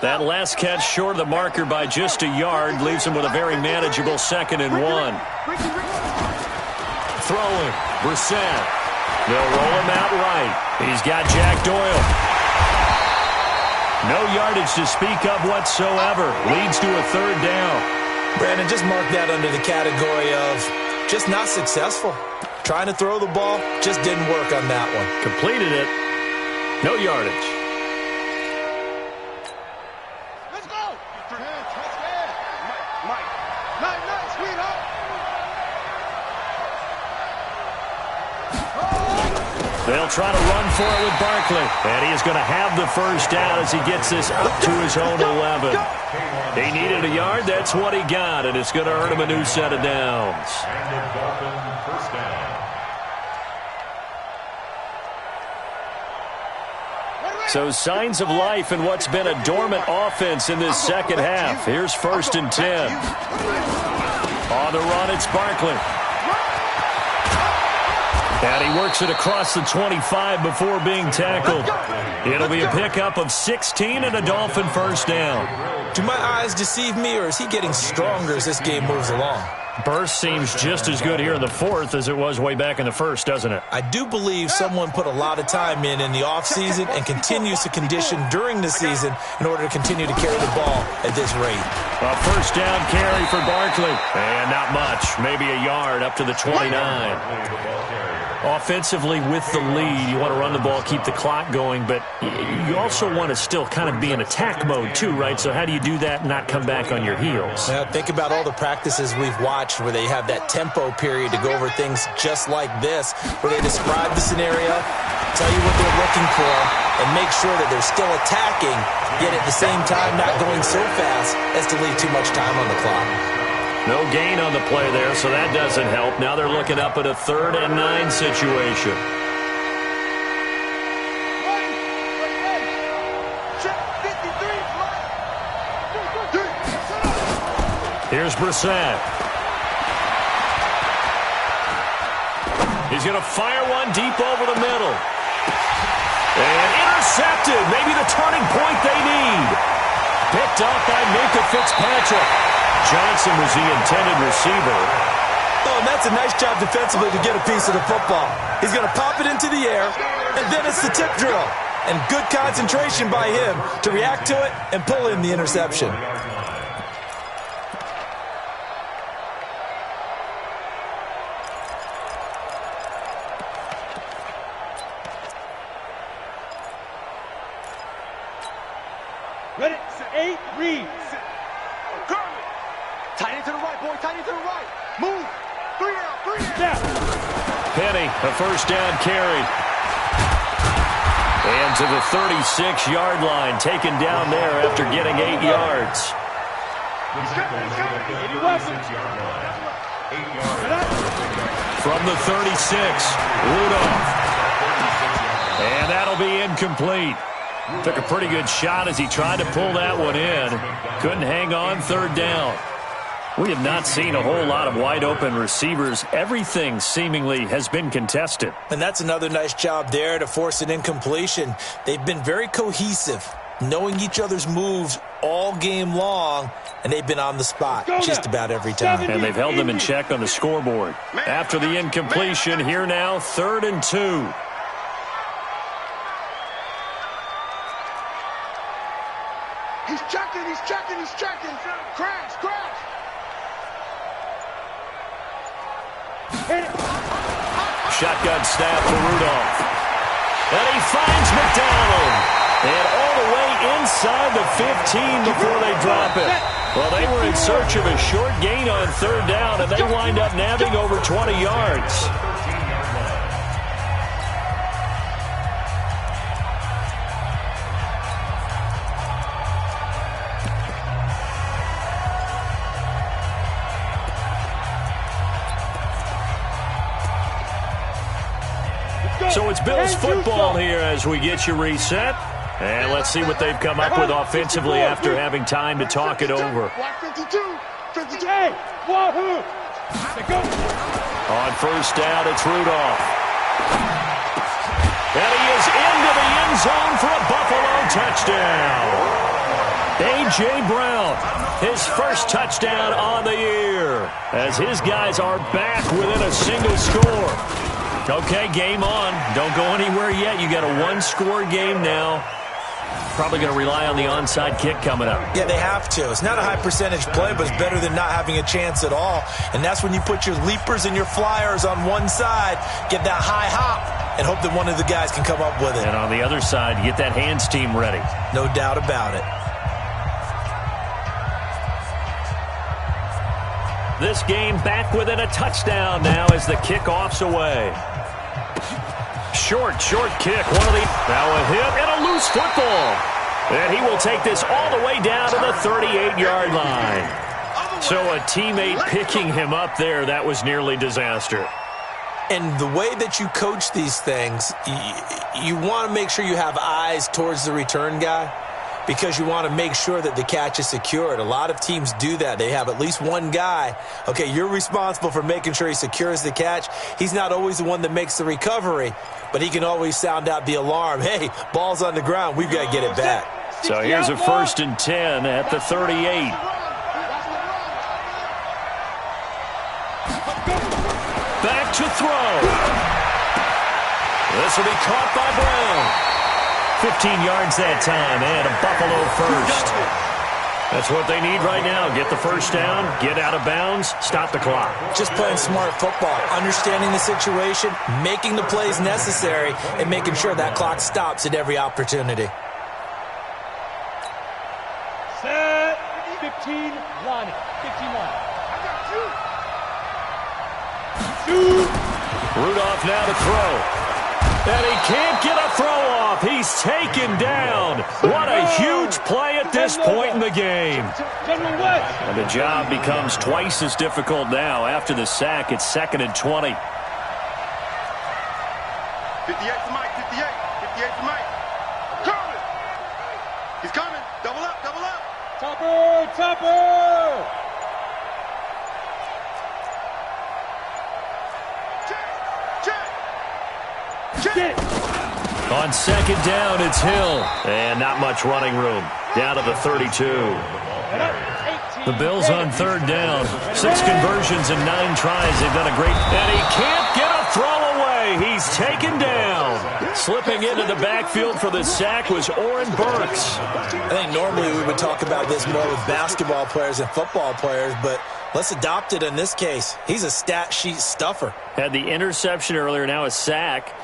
That last catch short of the marker by just a yard leaves him with a very manageable 2nd and 1. Throwing, Brissett. They'll roll him out right. He's got Jack Doyle. No yardage to speak of whatsoever. Leads to a 3rd down. Brandon, just mark that under the category of just not successful. Trying to throw the ball, just didn't work on that one. Completed it. No yardage. Let's go. Mike. Nice, sweetheart. They'll try to run for it with Barkley. And he is going to have the first down as he gets this up to his own 11. He needed a yard. That's what he got. And it's going to earn him a new set of downs. And the Dolphin first down. So signs of life in what's been a dormant offense in this second half. Here's 1st and 10. On the run, it's Barkley. And he works it across the 25 before being tackled. It'll be a pickup of 16 and a Dolphin first down. Do my eyes deceive me, or is he getting stronger as this game moves along? Burst seems just as good here in the 4th as it was way back in the 1st, doesn't it? I do believe someone put a lot of time in the offseason and continues to condition during the season in order to continue to carry the ball at this rate. A first down carry for Barkley. And not much, maybe a yard up to the 29. Offensively with the lead, you want to run the ball, keep the clock going, but you also want to still kind of be in attack mode too, right? So how do you do that and not come back on your heels? Now, think about all the practices we've watched where they have that tempo period to go over things just like this, where they describe the scenario, tell you what they're looking for, and make sure that they're still attacking, yet at the same time not going so fast as to leave too much time on the clock. No gain on the play there, so that doesn't help. Now they're looking up at a 3rd and 9 situation. Here's Brissett. He's going to fire one deep over the middle. And intercepted. Maybe the turning point they need. Picked up by Minkah Fitzpatrick. Johnson was the intended receiver. Oh, and that's a nice job defensively to get a piece of the football. He's going to pop it into the air, and then it's the tip drill. And good concentration by him to react to it and pull in the interception. Ready, 8, read. Tight end to the right, boy. Tight end to the right. Move. 3 out. Down. Penny, a first down carry. And to the 36-yard line, taken down there after getting 8 yards. From the 36, Rudolph. And that'll be incomplete. Took a pretty good shot as he tried to pull that one in. Couldn't hang on, 3rd down. We have not seen a whole lot of wide-open receivers. Everything seemingly has been contested. And that's another nice job there to force an incompletion. They've been very cohesive, knowing each other's moves all game long, and they've been on the spot just about every time. And they've held them in check on the scoreboard. After the incompletion, here now, 3rd and 2. He's checking. Crash. Shotgun snap for Rudolph. And he finds McDonald. And all the way inside the 15 before they drop it. Well, they were in search of a short gain on 3rd down, and they wind up nabbing over 20 yards. So it's Bills football here as we get you reset. And let's see what they've come up with offensively after having time to talk it over. Hey, wahoo! On 1st down, it's Rudolph. And he is into the end zone for a Buffalo touchdown. A.J. Brown, his first touchdown on the year, as his guys are back within a single score. Okay, game on. Don't go anywhere yet. You got a 1-score game now. Probably going to rely on the onside kick coming up. Yeah, they have to. It's not a high percentage play, but it's better than not having a chance at all. And that's when you put your leapers and your flyers on one side, get that high hop, and hope that one of the guys can come up with it. And on the other side, get that hands team ready. No doubt about it. This game back within a touchdown now as the kickoff's away. Short kick. Now a hit and a loose football. And he will take this all the way down to the 38-yard line. So a teammate picking him up there, that was nearly disaster. And the way that you coach these things, you want to make sure you have eyes towards the return guy because you want to make sure that the catch is secured. A lot of teams do that. They have at least one guy. Okay, you're responsible for making sure he secures the catch. He's not always the one that makes the recovery, but he can always sound out the alarm. Hey, ball's on the ground. We've got to get it back. So here's a 1st and 10 at the 38. Back to throw. This will be caught by Brown. 15 yards that time, and a Buffalo first. That's what they need right now. Get the first down, get out of bounds, stop the clock. Just playing smart football, understanding the situation, making the plays necessary, and making sure that clock stops at every opportunity. Set. 15-1. 15-1. Rudolph now to throw. And he can't get a throw off. He's taken down. What a huge play at this point in the game. And the job becomes twice as difficult now. After the sack, it's 2nd and 20. 58 to Mike, 58. 58 to Mike. Coming. He's coming. Double up, double up. Topper. Check. On 2nd down, it's Hill. And not much running room. Down to the 32. The Bills on 3rd down. 6 conversions and 9 tries. They've done a great... And he can't get a throw away. He's taken down. Slipping into the backfield for the sack was Oren Burks. I think normally we would talk about this more with basketball players and football players, but let's adopt it in this case. He's a stat sheet stuffer. Had the interception earlier, now a sack.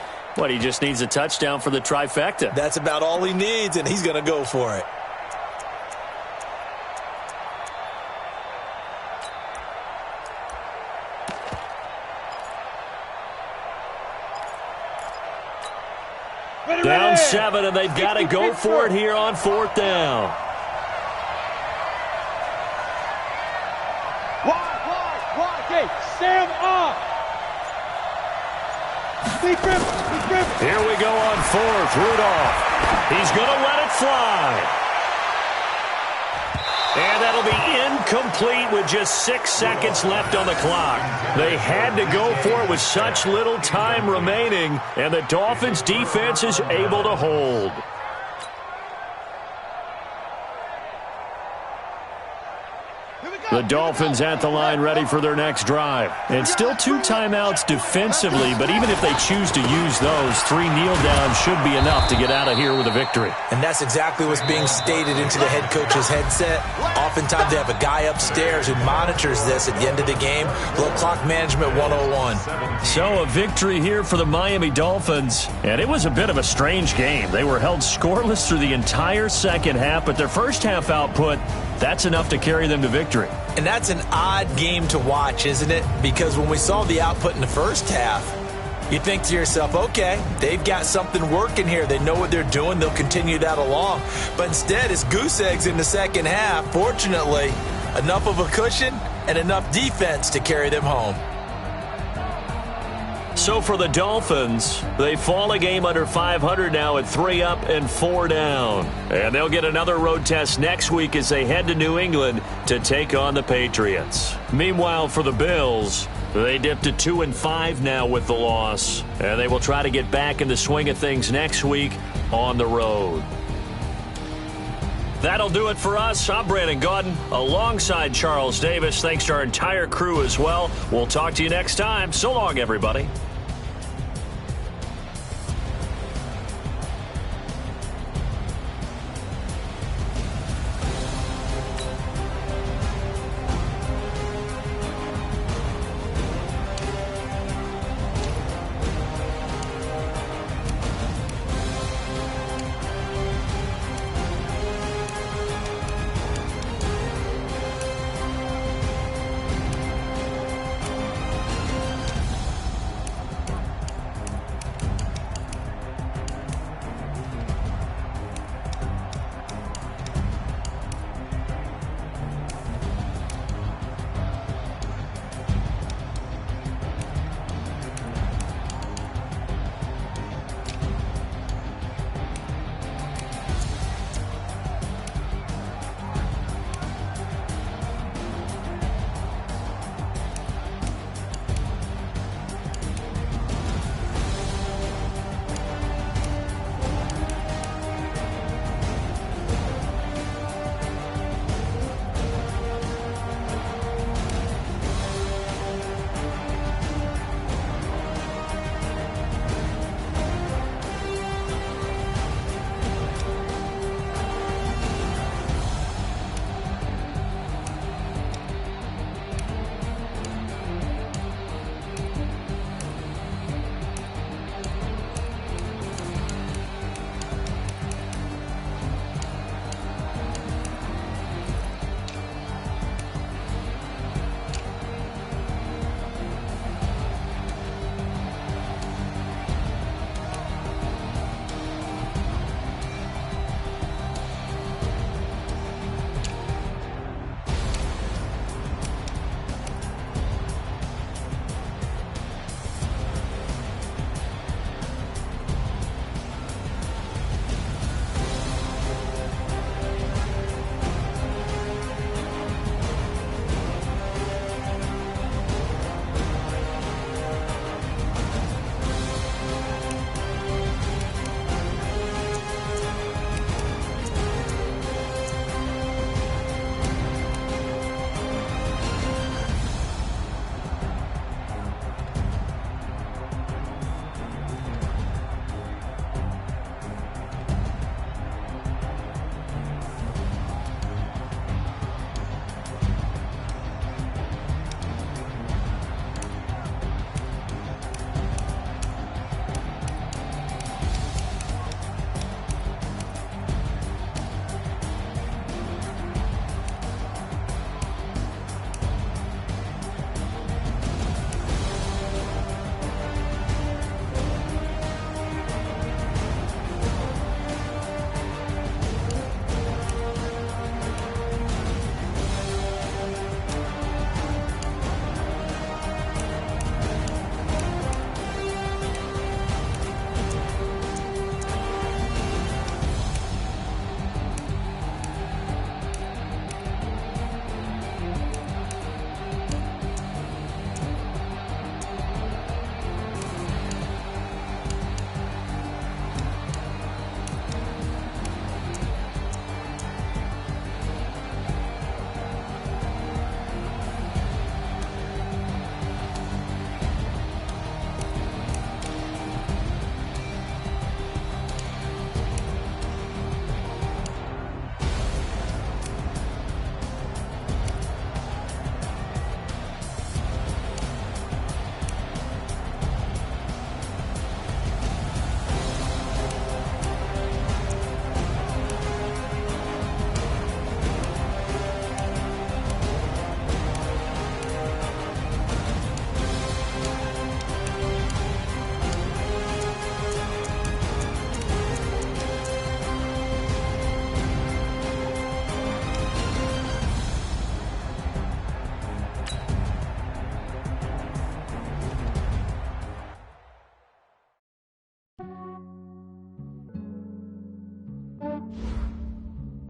He just needs a touchdown for the trifecta. That's about all he needs, and he's going to go for it. Down 7, and they've got to go for it here on 4th down. Wide. Okay, Sam off. Here we go on 4th. Rudolph. He's going to let it fly. And that'll be incomplete with just 6 seconds left on the clock. They had to go for it with such little time remaining, and the Dolphins' defense is able to hold. The Dolphins at the line ready for their next drive. And still 2 timeouts defensively, but even if they choose to use those, 3 kneel downs should be enough to get out of here with a victory. And that's exactly what's being stated into the head coach's headset. Oftentimes they have a guy upstairs who monitors this at the end of the game. Little clock management 101. So a victory here for the Miami Dolphins. And it was a bit of a strange game. They were held scoreless through the entire second half, but their first half output, that's enough to carry them to victory. And that's an odd game to watch, isn't it? Because when we saw the output in the first half, you think to yourself, okay, they've got something working here. They know what they're doing. They'll continue that along. But instead, it's goose eggs in the second half. Fortunately, enough of a cushion and enough defense to carry them home. So for the Dolphins, they fall a game under 500 now at 3 up and 4 down. And they'll get another road test next week as they head to New England to take on the Patriots. Meanwhile, for the Bills, they dipped to 2-5 now with the loss. And they will try to get back in the swing of things next week on the road. That'll do it for us. I'm Brandon Gaudin alongside Charles Davis. Thanks to our entire crew as well. We'll talk to you next time. So long, everybody.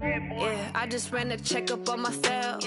Yeah, I just ran a checkup on myself.